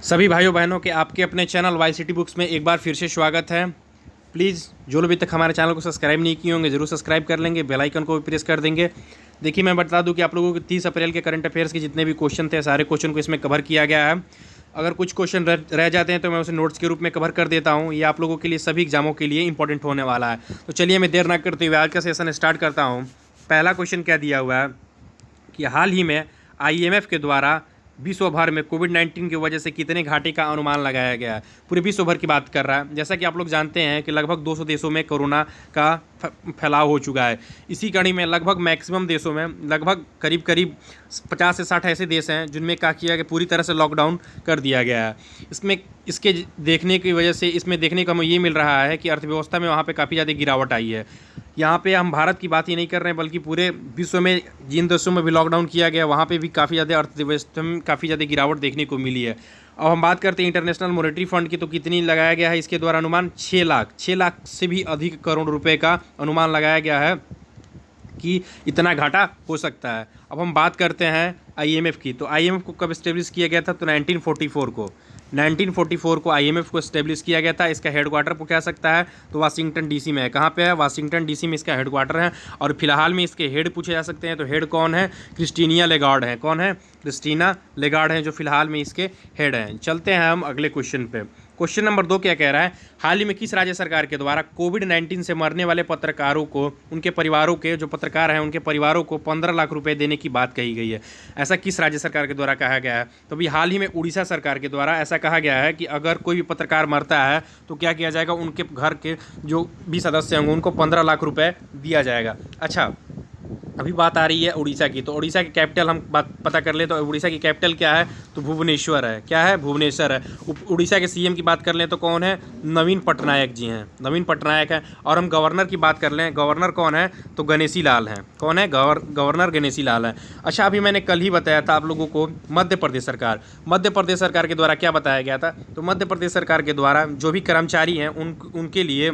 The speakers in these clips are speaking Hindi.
सभी भाइयों बहनों के आपके अपने चैनल वाई सिटी बुक्स में एक बार फिर से स्वागत है। प्लीज़ जो लोग अभी तक हमारे चैनल को सब्सक्राइब नहीं किए होंगे ज़रूर सब्सक्राइब कर लेंगे, बेल आइकन को भी प्रेस कर देंगे। देखिए मैं बता दूं कि आप लोगों को 30 अप्रैल के करंट अफेयर्स के जितने भी क्वेश्चन थे सारे क्वेश्चन को इसमें कवर किया गया है। अगर कुछ क्वेश्चन रह जाते हैं तो मैं उसे नोट्स के रूप में कवर कर देता हूँ। ये आप लोगों के लिए सभी एग्जामों के लिए इंपॉर्टेंट होने वाला है। तो चलिए मैं देर ना करते हुए आज का सेशन स्टार्ट करता हूँ। पहला क्वेश्चन क्या दिया हुआ है कि हाल ही में IMF के द्वारा विश्व भर में कोविड-19 की वजह से कितने घाटे का अनुमान लगाया गया है। पूरे विश्व भर की बात कर रहा है। जैसा कि आप लोग जानते हैं कि लगभग 200 देशों में कोरोना का फैलाव हो चुका है। इसी कड़ी में लगभग मैक्सिमम देशों में लगभग करीब 50 से 60 ऐसे देश हैं जिनमें क्या किया गया, पूरी तरह से लॉकडाउन कर दिया गया है। इसके देखने की वजह से इसमें देखने को हमें ये मिल रहा है कि अर्थव्यवस्था में वहाँ पे काफ़ी ज़्यादा गिरावट आई है। यहाँ पे हम भारत की बात ही नहीं कर रहे हैं बल्कि पूरे विश्व में जिन देशों में भी लॉकडाउन किया गया वहाँ पे भी काफ़ी ज़्यादा अर्थव्यवस्था में काफ़ी ज़्यादा गिरावट देखने को मिली है। अब हम बात करते हैं इंटरनेशनल मॉनेटरी फंड की, तो कितनी लगाया गया है इसके द्वारा अनुमान 6 लाख से भी अधिक करोड़ रुपए का अनुमान लगाया गया है कि इतना घाटा हो सकता है। अब हम बात करते हैं IMF की, तो IMF को कब इस्टेब्लिश किया गया था, तो 1944 को IMF को इस्टेब्लिश किया गया था। इसका हेडक्वार्टर पूछा सकता है तो वाशिंगटन DC में है। कहाँ पे है? वाशिंगटन DC में इसका हेडक्वार्टर है। और फिलहाल में इसके हेड पूछे जा सकते हैं, तो हेड कौन है? क्रिस्टीनिया लेगार्ड है। कौन है? क्रिस्टीना लेगार्ड है जो फिलहाल में इसके हेड हैं। चलते हैं हम अगले क्वेश्चन पे। क्वेश्चन नंबर 2 क्या कह रहा है, हाल ही में किस राज्य सरकार के द्वारा कोविड-19 से मरने वाले पत्रकारों को, उनके परिवारों के, जो पत्रकार हैं उनके परिवारों को 15 लाख रुपए देने की बात कही गई है। ऐसा किस राज्य सरकार के द्वारा कहा गया है? तो अभी हाल ही में उड़ीसा सरकार के द्वारा ऐसा कहा गया है कि अगर कोई भी पत्रकार मरता है तो क्या किया जाएगा, उनके घर के जो भी सदस्य होंगे उनको 15 लाख रुपये दिया जाएगा। अच्छा, अभी बात आ रही है उड़ीसा की, तो उड़ीसा की कैपिटल हम बात पता कर ले तो उड़ीसा की कैपिटल क्या है, तो भुवनेश्वर है। क्या है? भुवनेश्वर है। उड़ीसा के CM की बात कर लें तो कौन है? नवीन पटनायक जी हैं। नवीन पटनायक हैं। और हम गवर्नर की बात कर लें, गवर्नर कौन है, तो गणेशी लाल हैं। कौन है? गवर्नर गणेशी लाल हैं। अच्छा, अभी मैंने कल ही बताया था आप लोगों को मध्य प्रदेश सरकार के द्वारा क्या बताया गया था, तो मध्य प्रदेश सरकार के द्वारा जो भी कर्मचारी हैं उनके लिए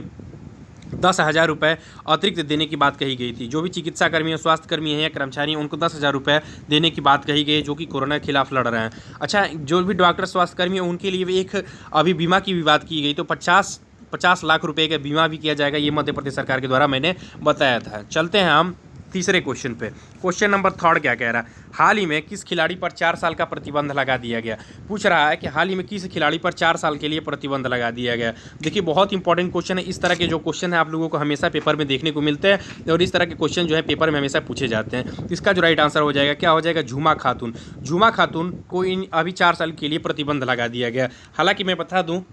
10,000 रुपये अतिरिक्त देने की बात कही गई थी। जो भी चिकित्सा कर्मी हैं, स्वास्थ्य कर्मी हैं या कर्मचारी हैं, उनको 10,000 रुपये देने की बात कही गई, जो कि कोरोना के खिलाफ लड़ रहे हैं। अच्छा, जो भी डॉक्टर स्वास्थ्य कर्मी हैं उनके लिए भी एक अभी बीमा की भी बात की गई, तो 50 लाख रुपये का बीमा भी किया जाएगा। ये मध्य प्रदेश सरकार के द्वारा मैंने बताया था। चलते हैं हम तीसरे क्वेश्चन पे। क्वेश्चन नंबर 3 क्या कह रहा है, हाल ही में किस खिलाड़ी पर 4 साल का प्रतिबंध लगा दिया गया। पूछ रहा है कि हाल ही में किस खिलाड़ी पर 4 साल के लिए प्रतिबंध लगा दिया गया। देखिए बहुत इंपॉर्टेंट क्वेश्चन है। इस तरह के जो क्वेश्चन है आप लोगों को हमेशा पेपर में देखने को मिलते हैं और इस तरह के क्वेश्चन जो है पेपर में हमेशा पूछे जाते हैं। इसका जो राइट आंसर हो जाएगा, क्या हो जाएगा, झूमा खातून। झूमा खातून को अभी 4 साल के लिए प्रतिबंध लगा दिया गया। हालांकि मैं बता दूँ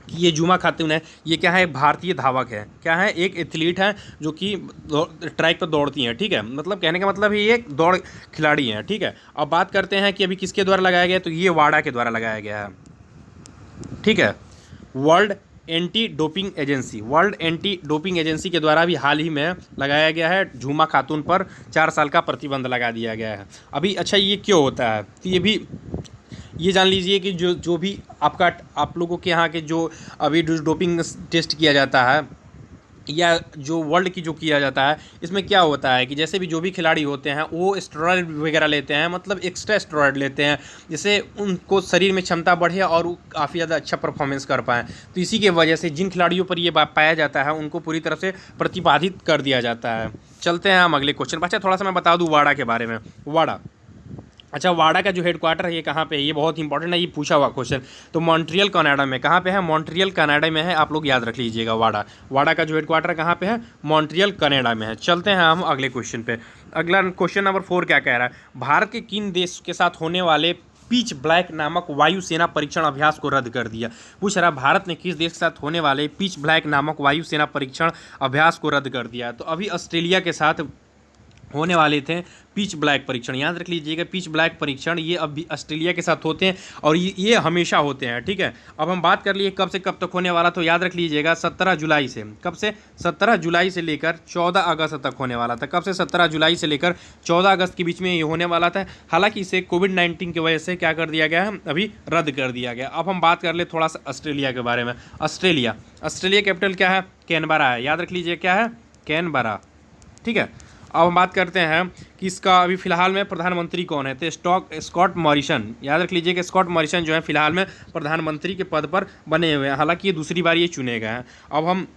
कि ये झूमा खातून है, ये क्या है, भारतीय धावक है। क्या है? एक एथलीट है जो कि ट्रैक पर दौड़ती हैं। ठीक है, मतलब कहने का मतलब ये एक दौड़ खिलाड़ी हैं। ठीक है, अब बात करते हैं कि अभी किसके द्वारा लगाया गया, तो ये वाडा के द्वारा लगाया गया है। ठीक है, वर्ल्ड एंटी डोपिंग एजेंसी के द्वारा भी हाल ही में लगाया गया है। झूमा खातून पर 4 साल का प्रतिबंध लगा दिया गया है अभी। अच्छा, ये क्यों होता है, तो ये जान लीजिए कि जो भी आप लोगों के यहाँ के जो अभी डोपिंग टेस्ट किया जाता है या जो वर्ल्ड की जो किया जाता है, इसमें क्या होता है कि जैसे भी जो भी खिलाड़ी होते हैं वो स्टेरॉयड वगैरह लेते हैं, मतलब एक्स्ट्रा स्टेरॉयड लेते हैं, जिससे उनको शरीर में क्षमता बढ़े और वो काफ़ी ज़्यादा अच्छा परफॉर्मेंस कर पाएँ। तो इसी के वजह से जिन खिलाड़ियों पर ये पाया जाता है उनको पूरी तरह से प्रतिपादित कर दिया जाता है। चलते हैं हम अगले क्वेश्चन। अच्छा, थोड़ा सा मैं बता दूँ वाडा के बारे में। वाडा, अच्छा, वाडा का जो हेडक्वार्टर है ये कहाँ पे है, ये बहुत इंपॉर्टेंट है, ये पूछा हुआ क्वेश्चन। तो मॉन्ट्रियल कनाडा में। कहाँ पे है? मॉन्ट्रियल कनाडा में है। आप लोग याद रख लीजिएगा, वाडा का जो हेडक्वार्टर कहाँ पे है, मॉन्ट्रियल कनाडा में है। चलते हैं हम अगले क्वेश्चन पे। अगला क्वेश्चन नंबर 4 क्या कह रहा है, भारत के किन देश के साथ होने वाले पिच ब्लैक नामक वायुसेना परीक्षण अभ्यास को रद्द कर दिया। पूछ रहा भारत ने किस देश के साथ होने वाले पिच ब्लैक नामक वायुसेना परीक्षण अभ्यास को रद्द कर दिया। तो अभी ऑस्ट्रेलिया के साथ होने वाले थे पिच ब्लैक परीक्षण। याद रख लीजिएगा, पिच ब्लैक परीक्षण ये अभी ऑस्ट्रेलिया के साथ होते हैं और ये हमेशा होते हैं। ठीक है, अब हम बात कर लिए कब से कब तक होने वाला, तो याद रख लीजिएगा 17 जुलाई से। कब से? 17 जुलाई से लेकर 14 अगस्त तक होने वाला था। कब से? 17 जुलाई से लेकर 14 अगस्त के बीच में ये होने वाला था। हालांकि इसे कोविड-19 की वजह से क्या कर दिया गया है, अभी रद्द कर दिया गया। अब हम बात कर ले थोड़ा सा ऑस्ट्रेलिया के बारे में। ऑस्ट्रेलिया कैपिटल क्या है? कैनबरा है। याद रख लीजिए, क्या है? कैनबरा। ठीक है, अब हम बात करते हैं कि इसका अभी फिलहाल में प्रधानमंत्री कौन है, तो स्कॉट मॉरिसन। याद रख लीजिए कि स्कॉट मॉरिसन जो है फिलहाल में प्रधानमंत्री के पद पर बने हुए हैं, हालांकि ये दूसरी बार ये चुने गए हैं। अब हम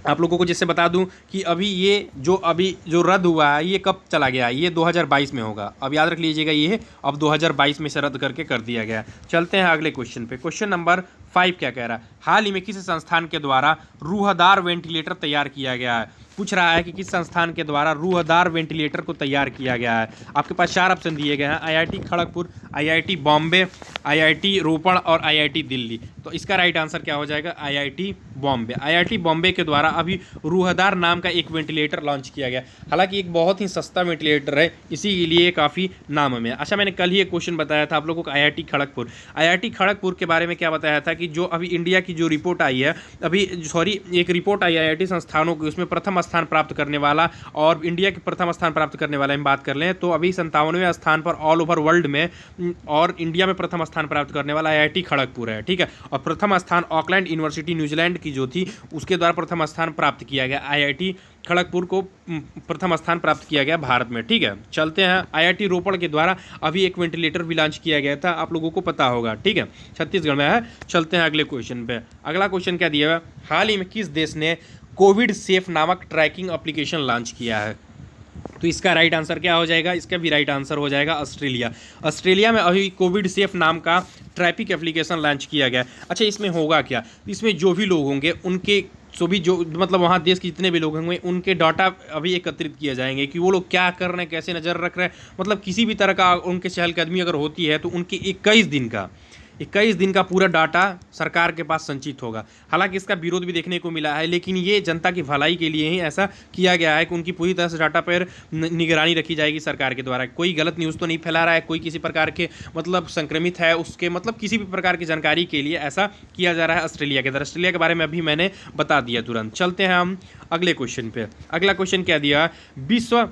आप लोगों को जैसे बता दूं कि अभी जो रद्द हुआ है ये कब चला गया, ये 2022 में होगा। अब याद रख लीजिएगा ये अब 2022 में से रद्द करके कर दिया गया। चलते हैं अगले क्वेश्चन पे। क्वेश्चन नंबर 5 क्या कह रहा है, हाल ही में किस संस्थान के द्वारा रूहदार वेंटिलेटर तैयार किया गया है। पूछ रहा है कि किस संस्थान के द्वारा रूहदार वेंटिलेटर को तैयार किया गया है। आपके पास 4 ऑप्शन दिए गए हैं, IIT Kharagpur, IIT Bombay, IIT Ropar और आईआईटी दिल्ली। तो इसका राइट आंसर क्या हो जाएगा, आईआईटी बॉम्बे। आईआईटी बॉम्बे के द्वारा अभी रूहदार नाम का एक वेंटिलेटर लॉन्च किया गया। हालांकि एक बहुत ही सस्ता वेंटिलेटर है, इसी के लिए काफ़ी नाम में। अच्छा, मैंने कल ही एक क्वेश्चन बताया था आप लोगों को आईआईटी खड़गपुर के बारे में क्या बताया था कि जो अभी इंडिया की जो रिपोर्ट आई है, एक रिपोर्ट आई आईआईटी संस्थानों की, उसमें प्रथम स्थान प्राप्त करने वाला और इंडिया के प्रथम स्थान प्राप्त करने वाला हम बात कर लें तो अभी 57वें स्थान पर ऑल ओवर वर्ल्ड में, और इंडिया में प्रथम स्थान प्राप्त करने वाला आईआईटी खड़गपुर है। ठीक है, और प्रथम स्थान ऑकलैंड यूनिवर्सिटी न्यूजीलैंड की जो थी उसके द्वारा प्रथम स्थान प्राप्त किया गया। आईआईटी खड़गपुर को प्रथम स्थान प्राप्त किया गया भारत में। ठीक है, चलते हैं। आईआईटी रोपड़ के द्वारा अभी एक वेंटिलेटर भी लॉन्च किया गया था, आप लोगों को पता होगा। ठीक है, छत्तीसगढ़ में है। चलते हैं अगले क्वेश्चन पे। अगला क्वेश्चन क्या दिया है, हाल ही में किस देश ने कोविड सेफ नामक ट्रैकिंग एप्लीकेशन लॉन्च किया है। तो इसका राइट आंसर क्या हो जाएगा, इसका भी राइट आंसर हो जाएगा ऑस्ट्रेलिया। ऑस्ट्रेलिया में अभी कोविड सेफ नाम का ट्रैफिक एप्लीकेशन लॉन्च किया गया। अच्छा, इसमें होगा क्या, इसमें जो भी लोग होंगे उनके भी जो मतलब वहाँ देश के जितने भी लोग होंगे उनके डाटा अभी एकत्रित किए जाएंगे कि वो लोग क्या कर रहे हैं, कैसे नज़र रख रहे हैं। मतलब किसी भी तरह का उनके चहलकदमी अगर होती है तो उनके 21 दिन का पूरा डाटा सरकार के पास संचित होगा। हालांकि इसका विरोध भी देखने को मिला है, लेकिन ये जनता की भलाई के लिए ही ऐसा किया गया है कि उनकी पूरी तरह से डाटा पर निगरानी रखी जाएगी सरकार के द्वारा। कोई गलत न्यूज़ तो नहीं फैला रहा है, कोई किसी प्रकार के मतलब संक्रमित है उसके मतलब किसी भी प्रकार की जानकारी के लिए ऐसा किया जा रहा है ऑस्ट्रेलिया के अंदर। ऑस्ट्रेलिया के बारे में अभी मैंने बता दिया तुरंत। चलते हैं हम अगले क्वेश्चन पे। अगला क्वेश्चन क्या दिया, विश्व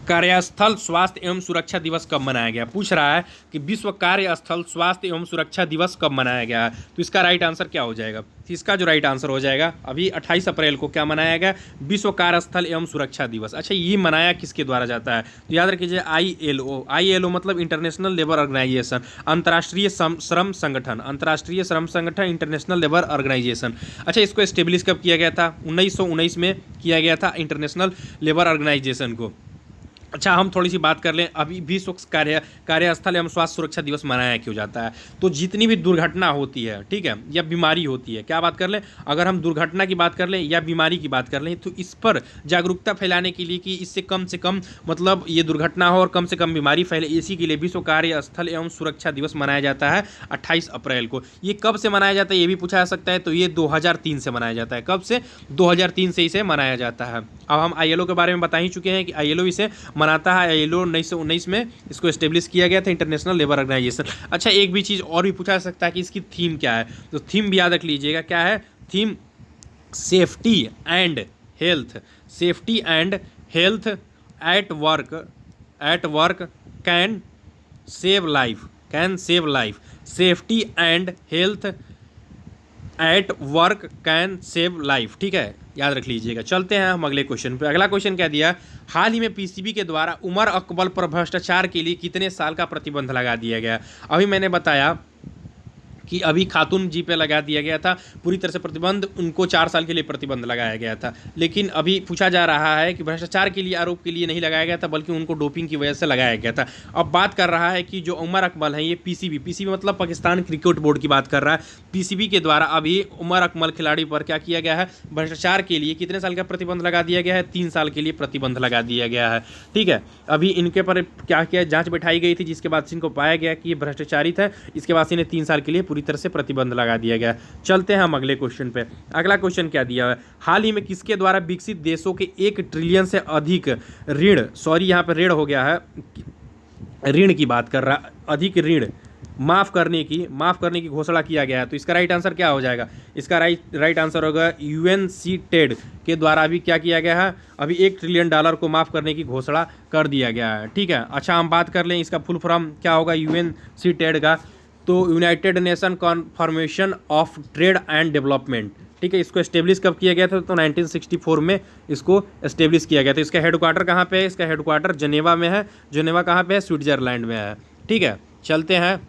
कार्यस्थल स्वास्थ्य एवं सुरक्षा दिवस कब मनाया गया। पूछ रहा है कि विश्व कार्यस्थल स्वास्थ्य एवं सुरक्षा दिवस कब मनाया गया है। तो इसका राइट आंसर क्या हो जाएगा, इसका जो राइट आंसर हो जाएगा अभी 28 अप्रैल को क्या मनाया गया, विश्व कार्यस्थल एवं सुरक्षा दिवस। अच्छा, ये मनाया किसके द्वारा जाता है, तो याद रखिए ILO मतलब इंटरनेशनल लेबर ऑर्गेनाइजेशन, अंतर्राष्ट्रीय श्रम संगठन, इंटरनेशनल लेबर ऑर्गेनाइजेशन। अच्छा, इसको एस्टेब्लिश कब किया गया था, 1919 में किया गया था इंटरनेशनल लेबर ऑर्गेनाइजेशन को। अच्छा, हम थोड़ी सी बात कर लें अभी विश्व कार्यस्थल एवं स्वास्थ्य सुरक्षा दिवस मनाया क्यों जाता है। तो जितनी भी दुर्घटना होती है, ठीक है, या बीमारी होती है, क्या बात कर लें, अगर हम दुर्घटना की बात कर लें या बीमारी की बात कर लें तो इस पर जागरूकता फैलाने के लिए कि इससे कम से कम मतलब ये दुर्घटना हो और कम से कम बीमारी फैले, इसी के लिए विश्व कार्यस्थल एवं सुरक्षा दिवस मनाया जाता है 28 अप्रैल को। ये कब से मनाया जाता है ये भी पूछा जा सकता है, तो ये 2003 से मनाया जाता है। कब से, 2003 से इसे मनाया जाता है। अब हम ILO के बारे में बता ही चुके हैं कि ILO इसे मनाता है। ILO 1919 में इसको एस्टेब्लिश किया गया था, इंटरनेशनल लेबर ऑर्गेनाइजेशन। अच्छा, एक भी चीज़ और भी पूछा जा सकता है कि इसकी थीम क्या है, तो थीम भी याद रख लीजिएगा, क्या है theme, safety and health at work can save life, safety and health at work can save life. ठीक है, याद रख लीजिएगा। चलते हैं हम अगले क्वेश्चन पे। अगला क्वेश्चन क्या दिया, हाल ही में PCB के द्वारा उमर अकबर पर भ्रष्टाचार के लिए कितने साल का प्रतिबंध लगा दिया गया। अभी मैंने बताया कि अभी खातून जी पे लगा दिया गया था पूरी तरह से प्रतिबंध, उनको 4 साल के लिए प्रतिबंध लगाया गया था। लेकिन अभी पूछा जा रहा है कि भ्रष्टाचार के लिए आरोप के लिए नहीं लगाया गया था, बल्कि उनको डोपिंग की वजह से लगाया गया था। अब बात कर रहा है कि जो उमर अकमल है, ये PCB मतलब पाकिस्तान क्रिकेट बोर्ड की बात कर रहा है। PCB के द्वारा अभी उमर अकमल खिलाड़ी पर क्या किया गया है, भ्रष्टाचार के लिए कितने साल का प्रतिबंध लगा दिया गया है, 3 साल के लिए प्रतिबंध लगा दिया गया है। ठीक है, अभी इनके पर क्या किया, जाँच बैठाई गई थी, जिसके बाद इनको पाया गया कि ये भ्रष्टाचारित है, इसके बाद इन्हें 3 साल के लिए पूरी तरह से प्रतिबंध लगा दिया गया। चलते हैं हम अगले क्वेश्चन पे। अगला क्वेश्चन क्या दिया है, हाल ही में किसके द्वारा विकसित देशों के 1 ट्रिलियन से अधिक ऋण, यहाँ पे ऋण हो गया है, ऋण की बात कर रहा, अधिक ऋण माफ़ करने की घोषणा किया गया है। तो इसका राइट आंसर क्या हो जाएगा, इसका राइट आंसर होगा UNCTAD के द्वारा अभी क्या किया गया है, अभी $1 ट्रिलियन को माफ़ करने की घोषणा कर दिया गया है। ठीक है, अच्छा हम बात कर लें इसका फुल फॉर्म क्या होगा UNCTAD का, तो United nation conformation of trade and development, ठीक है, इसको एस्टेब्लिश कब किया गया था? तो 1964 में इसको एस्टेब्लिश किया गया था। इसका हेडक्वार्टर कहाँ पे है? इसका हेडक्वार्टर जेनेवा में है। जेनेवा कहाँ पे है? स्विट्जरलैंड में है। ठीक है, चलते हैं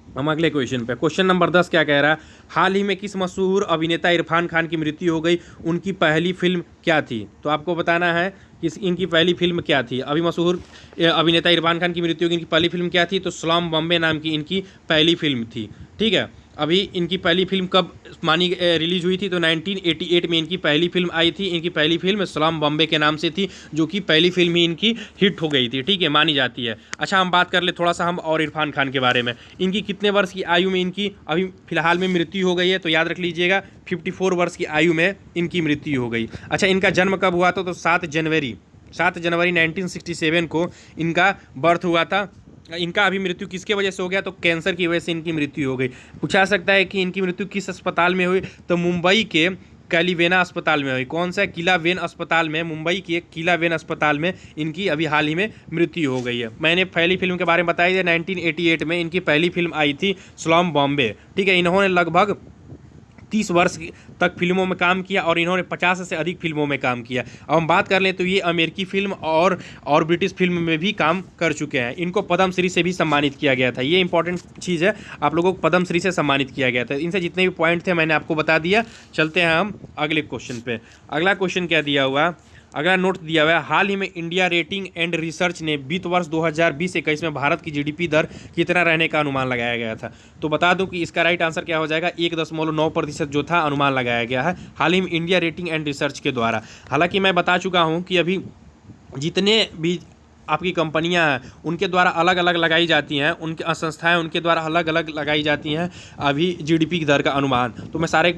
हम अगले क्वेश्चन पे। क्वेश्चन नंबर 10 क्या कह रहा है? हाल ही में किस मशहूर अभिनेता इरफान खान की मृत्यु हो गई? उनकी पहली फिल्म क्या थी? तो आपको बताना है कि इनकी पहली फिल्म क्या थी। अभी मशहूर अभिनेता इरफान खान की मृत्यु की इनकी पहली फिल्म क्या थी? तो स्लम बॉम्बे नाम की इनकी पहली फिल्म थी। ठीक है, अभी इनकी पहली फिल्म कब रिलीज हुई थी? तो 1988 में इनकी पहली फिल्म आई थी। इनकी पहली फिल्म स्लम बॉम्बे के नाम से थी, जो कि पहली फिल्म ही इनकी हिट हो गई थी। ठीक है, मानी जाती है। अच्छा, हम बात कर ले थोड़ा सा हम और इरफान खान के बारे में। इनकी कितने वर्ष की आयु में इनकी अभी फिलहाल में मृत्यु हो गई है? तो याद रख लीजिएगा 54 वर्ष की आयु में इनकी मृत्यु हो गई। अच्छा, इनका जन्म कब हुआ था? तो 7 जनवरी 1967 को इनका बर्थ हुआ था। इनका अभी मृत्यु किसके वजह से हो गया? तो कैंसर की वजह से इनकी मृत्यु हो गई। पूछा सकता है कि इनकी मृत्यु किस अस्पताल में हुई? तो मुंबई के कैलीवेना अस्पताल में हुई। कौन सा? किला वेन अस्पताल में, मुंबई के किला वेन अस्पताल में इनकी अभी हाल ही में मृत्यु हो गई है। मैंने पहली फिल्म के बारे में बताई थी, 1988 में इनकी पहली फिल्म आई थी स्लम बॉम्बे। ठीक है, इन्होंने लगभग 30 वर्ष तक फिल्मों में काम किया और इन्होंने 50 से अधिक फिल्मों में काम किया। अब हम बात कर लें तो ये अमेरिकी फिल्म और ब्रिटिश फिल्म में भी काम कर चुके हैं। इनको पद्मश्री से भी सम्मानित किया गया था। ये इंपॉर्टेंट चीज़ है, आप लोगों को पद्मश्री से सम्मानित किया गया था। इनसे जितने भी पॉइंट थे मैंने आपको बता दिया। चलते हैं हम अगले क्वेश्चन पे। अगला क्वेश्चन क्या दिया हुआ? अगला नोट दिया हुआ है, हाल ही में इंडिया रेटिंग एंड रिसर्च ने वित्त वर्ष 2020-21 में भारत की जीडीपी दर कितना रहने का अनुमान लगाया गया था? तो बता दूं कि इसका राइट आंसर क्या हो जाएगा? 1.9% जो था अनुमान लगाया गया है हाल ही में इंडिया रेटिंग एंड रिसर्च के द्वारा। हालांकि मैं बता चुका हूं कि अभी जितने भी आपकी कंपनियां हैं उनके द्वारा अलग अलग लगाई जाती हैं, उनकी संस्थाएं उनके द्वारा अलग अलग लगाई जाती हैं अभी जीडीपी की दर का अनुमान। तो मैं सारे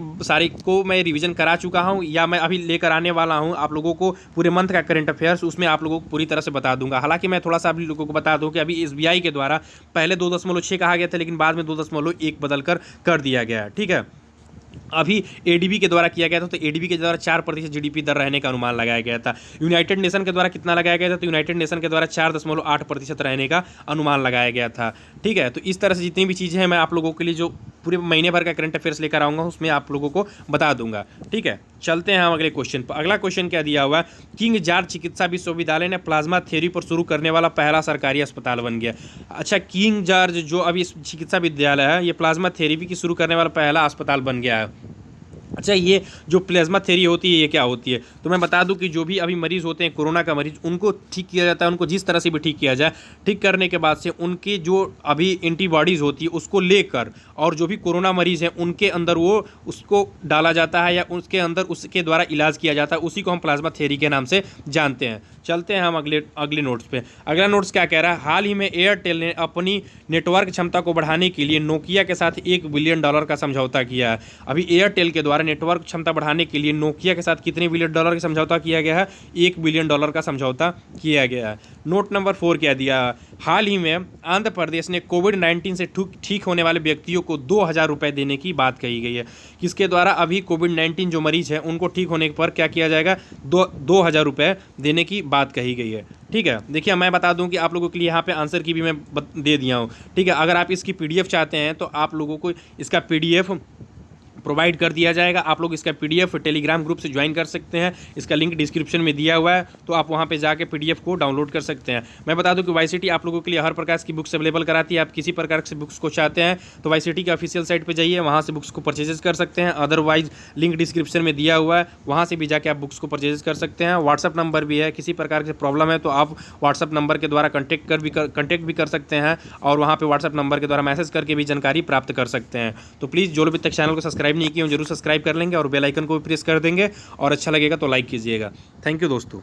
को मैं रिवीजन करा चुका हूं, या मैं अभी लेकर आने वाला हूं आप लोगों को पूरे मंथ का करंट अफेयर्स, उसमें आप लोगों को पूरी तरह से बता दूंगा। हालांकि मैं थोड़ा सा आप लोगों को बता दूं कि अभी एसबीआई के द्वारा पहले 2.6 कहा गया था, लेकिन बाद में 2.1 बदल कर दिया गया। ठीक है, अभी एडीबी के द्वारा किया गया था, तो एडीबी के द्वारा 4% जीडीपी दर रहने का अनुमान लगाया गया था। यूनाइटेड नेशन के द्वारा कितना लगाया गया था? तो यूनाइटेड नेशन के द्वारा 4.8% रहने का अनुमान लगाया गया था। ठीक है, तो इस तरह से जितनी भी चीज़ें हैं मैं आप लोगों के लिए जो पूरे महीने भर का करंट अफेयर्स लेकर आऊँगा उसमें आप लोगों को बता दूंगा। ठीक है, चलते हैं हम अगले क्वेश्चन पर। अगला क्वेश्चन क्या दिया हुआ है? किंग जॉर्ज चिकित्सा विश्वविद्यालय ने प्लाज्मा थेरेपी पर शुरू करने वाला पहला सरकारी अस्पताल बन गया। अच्छा, किंग जॉर्ज जो अभी चिकित्सा विद्यालय है ये प्लाज्मा थेरेपी की शुरू करने वाला पहला अस्पताल बन गया है। अच्छा, ये जो प्लाज्मा थेरेपी होती है ये क्या होती है? तो मैं बता दूं कि जो भी अभी मरीज़ होते हैं कोरोना का मरीज़, उनको ठीक किया जाता है। उनको जिस तरह से भी ठीक किया जाए, ठीक करने के बाद से उनके जो अभी एंटीबॉडीज़ होती है उसको लेकर, और जो भी कोरोना मरीज़ हैं उनके अंदर वो उसको डाला जाता है या उसके अंदर उसके द्वारा इलाज किया जाता है। उसी को हम प्लाज्मा थेरेपी के नाम से जानते हैं। चलते हैं हम अगले नोट्स पे। अगला नोट्स क्या कह रहा है? हाल ही में एयरटेल ने अपनी नेटवर्क क्षमता को बढ़ाने के लिए नोकिया के साथ $1 बिलियन का समझौता किया है। अभी एयरटेल के द्वारा नेटवर्क क्षमता बढ़ाने के लिए नोकिया के साथ कितने $1 बिलियन का समझौता किया गया है? $1 बिलियन का समझौता किया गया है। नोट नंबर 4 क्या दिया? हाल ही में आंध्र प्रदेश ने कोविड-19 से ठीक होने वाले व्यक्तियों को 2,000 रुपये देने की बात कही गई है। किसके द्वारा? अभी कोविड-19 जो मरीज है उनको ठीक होने पर क्या किया जाएगा? 2,000 रुपये देने की बात कही गई है। ठीक है, देखिए मैं बता दूं कि आप लोगों के लिए यहाँ पे आंसर की भी मैं दे दिया हूँ। ठीक है, अगर आप इसकी पीडीएफ चाहते हैं तो आप लोगों को इसका पीडीएफ प्रोवाइड कर दिया जाएगा। आप लोग इसका पीडीएफ टेलीग्राम ग्रुप से ज्वाइन कर सकते हैं। इसका लिंक डिस्क्रिप्शन में दिया हुआ है, तो आप वहां पे जाके पीडीएफ को डाउनलोड कर सकते हैं। मैं बता दूं कि वाईसीटी आप लोगों के लिए हर प्रकार की बुक्स अवेलेबल कराती है। आप किसी प्रकार से बुक्स को चाहते हैं तो वाईसीटी के ऑफिशियल साइट पर जाइए, वहाँ से बुक्स को परचेजेस कर सकते हैं। अदरवाइज लिंक डिस्क्रिप्शन में दिया हुआ है, वहाँ से भी जाके आप बुक्स को परचेजेस कर सकते हैं। व्हाट्सअप नंबर भी है, किसी प्रकार की प्रॉब्लम है तो आप व्हाट्सअप नंबर के द्वारा कॉन्टैक्ट भी कर सकते हैं, और वहाँ पे व्हाट्सअप नंबर के द्वारा मैसेज करके भी जानकारी प्राप्त कर सकते हैं। तो प्लीज़ जो लोग अभी तक चैनल को सब्सक्राइब नहीं किए जरूर सब्सक्राइब कर लेंगे और बेल आइकन को भी प्रेस कर देंगे, और अच्छा लगेगा तो लाइक कीजिएगा। थैंक यू दोस्तों।